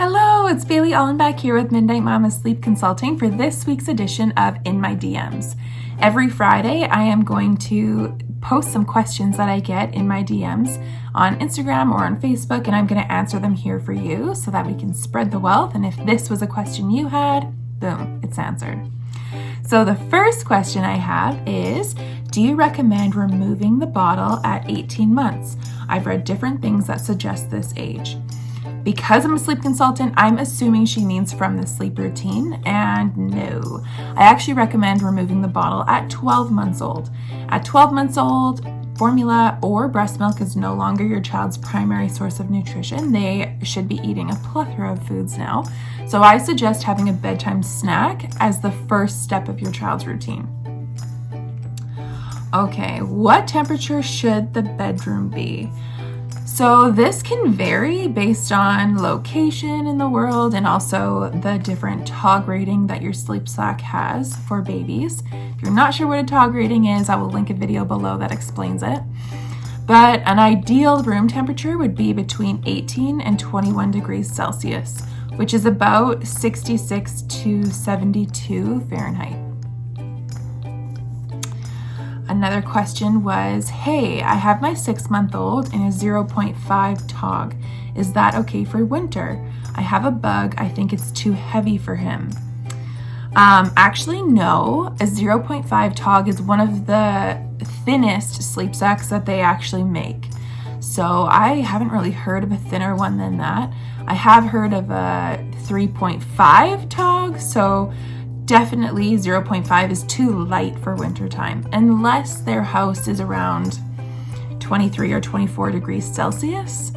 Hello, it's Bailey Aulenbach here with Midnight Mama Sleep Consulting for this week's edition of In My DMs. Every Friday, I am going to post some questions that I get in my DMs on Instagram or on Facebook, and I'm going to answer them here for you so that we can spread the wealth. And if this was a question you had, boom, it's answered. So the first question I have is, do you recommend removing the bottle at 18 months? I've read different things that suggest this age. Because I'm a sleep consultant, I'm assuming she means from the sleep routine, and no. I actually recommend removing the bottle at 12 months old. At 12 months old, formula or breast milk is no longer your child's primary source of nutrition. They should be eating a plethora of foods now. So I suggest having a bedtime snack as the first step of your child's routine. Okay, what temperature should the bedroom be? So this can vary based on location in the world and also the different TOG rating that your sleep sack has for babies. If you're not sure what a TOG rating is, I will link a video below that explains it. But an ideal room temperature would be between 18 and 21 degrees Celsius, which is about 66 to 72 Fahrenheit. Another question was, hey, I have my 6-month-old in a 0.5 TOG. Is that okay for winter? I have a bug. I think it's too heavy for him. Actually, no. A 0.5 TOG is one of the thinnest sleep sacks that they actually make. So I haven't really heard of a thinner one than that. I have heard of a 3.5 TOG, so definitely 0.5 is too light for wintertime, unless their house is around 23 or 24 degrees Celsius.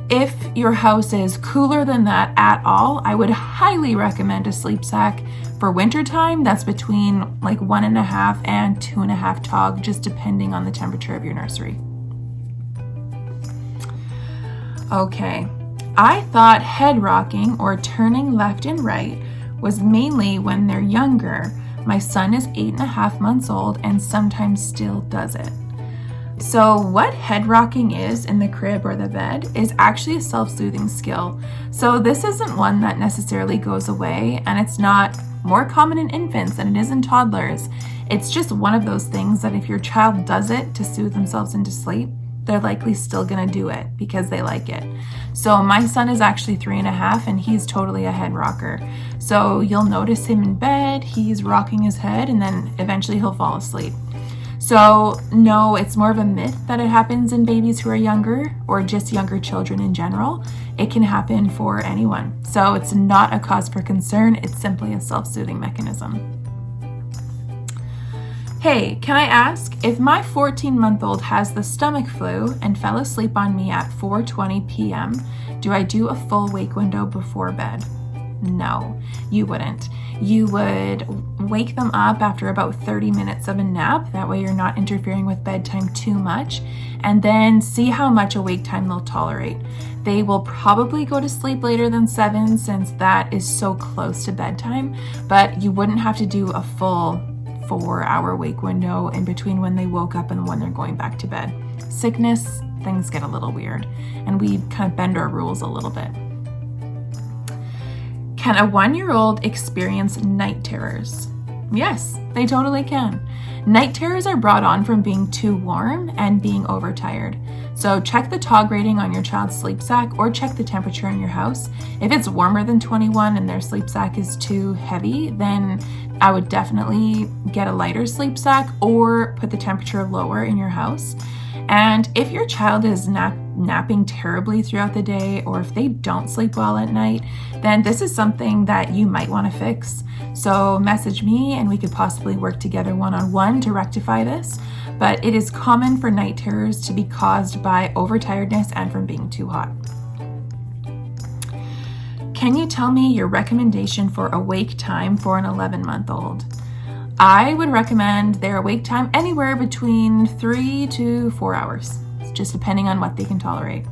If your house is cooler than that at all, I would highly recommend a sleep sack for wintertime that's between like 1.5 and 2.5 TOG, just depending on the temperature of your nursery. Okay, I thought head rocking or turning left and right was mainly when they're younger. My son is 8.5 months old and sometimes still does it. So what head rocking is in the crib or the bed is actually a self-soothing skill. So this isn't one that necessarily goes away, and it's not more common in infants than it is in toddlers. It's just one of those things that if your child does it to soothe themselves into sleep, they're likely still gonna do it because they like it. So my son is actually 3.5 and he's totally a head rocker. So you'll notice him in bed, he's rocking his head, and then eventually he'll fall asleep. So no, it's more of a myth that it happens in babies who are younger or just younger children in general. It can happen for anyone. So it's not a cause for concern, it's simply a self-soothing mechanism. Hey, can I ask, if my 14-month-old has the stomach flu and fell asleep on me at 4:20 p.m., do I do a full wake window before bed? No, you wouldn't. You would wake them up after about 30 minutes of a nap. That way you're not interfering with bedtime too much, and then see how much awake time they'll tolerate. They will probably go to sleep later than 7 since that is so close to bedtime, but you wouldn't have to do a full 4-hour wake window in between when they woke up and when they're going back to bed. Sickness, things get a little weird, and we kind of bend our rules a little bit. Can a 1-year-old experience night terrors? Yes, they totally can. Night terrors are brought on from being too warm and being overtired. So check the TOG rating on your child's sleep sack or check the temperature in your house. If it's warmer than 21 and their sleep sack is too heavy, then I would definitely get a lighter sleep sack or put the temperature lower in your house. And if your child is napping terribly throughout the day, or if they don't sleep well at night, then this is something that you might want to fix. So message me and we could possibly work together one-on-one to rectify this. But it is common for night terrors to be caused by overtiredness and from being too hot. Can you tell me your recommendation for awake time for an 11-month-old? I would recommend their awake time anywhere between 3 to 4 hours, just depending on what they can tolerate.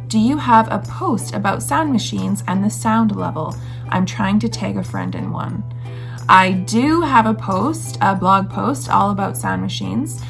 Do you have a post about sound machines and the sound level? I'm trying to tag a friend in one. I do have a blog post all about sound machines.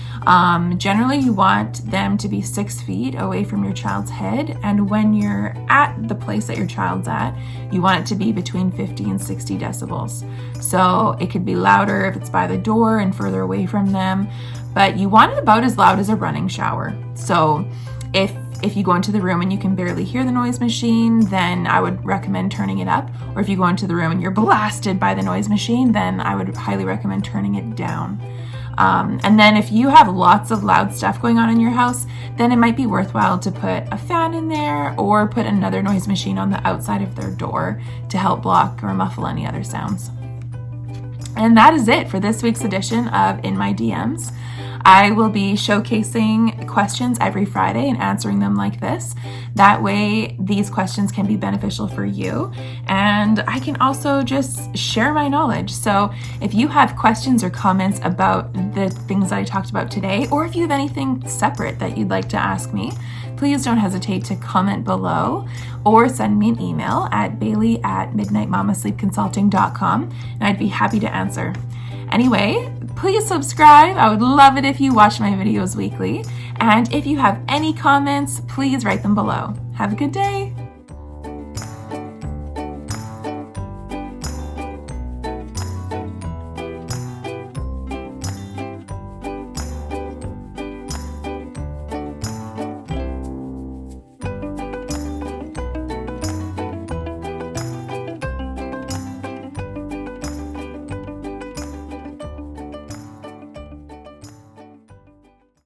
Generally, you want them to be 6 feet away from your child's head, and when you're at the place that your child's at, you want it to be between 50 and 60 decibels. So it could be louder if it's by the door and further away from them, but you want it about as loud as a running shower. So if you go into the room and you can barely hear the noise machine, then I would recommend turning it up. Or if you go into the room and you're blasted by the noise machine, then I would highly recommend turning it down. And then if you have lots of loud stuff going on in your house, then it might be worthwhile to put a fan in there or put another noise machine on the outside of their door to help block or muffle any other sounds. And that is it for this week's edition of In My DMs. I will be showcasing questions every Friday and answering them like this. That way, these questions can be beneficial for you. And I can also just share my knowledge. So if you have questions or comments about the things that I talked about today, or if you have anything separate that you'd like to ask me, please don't hesitate to comment below or send me an email at bailey@midnightmamasleepconsulting.com, and I'd be happy to answer. Anyway, please subscribe. I would love it if you watch my videos weekly. And if you have any comments, please write them below. Have a good day.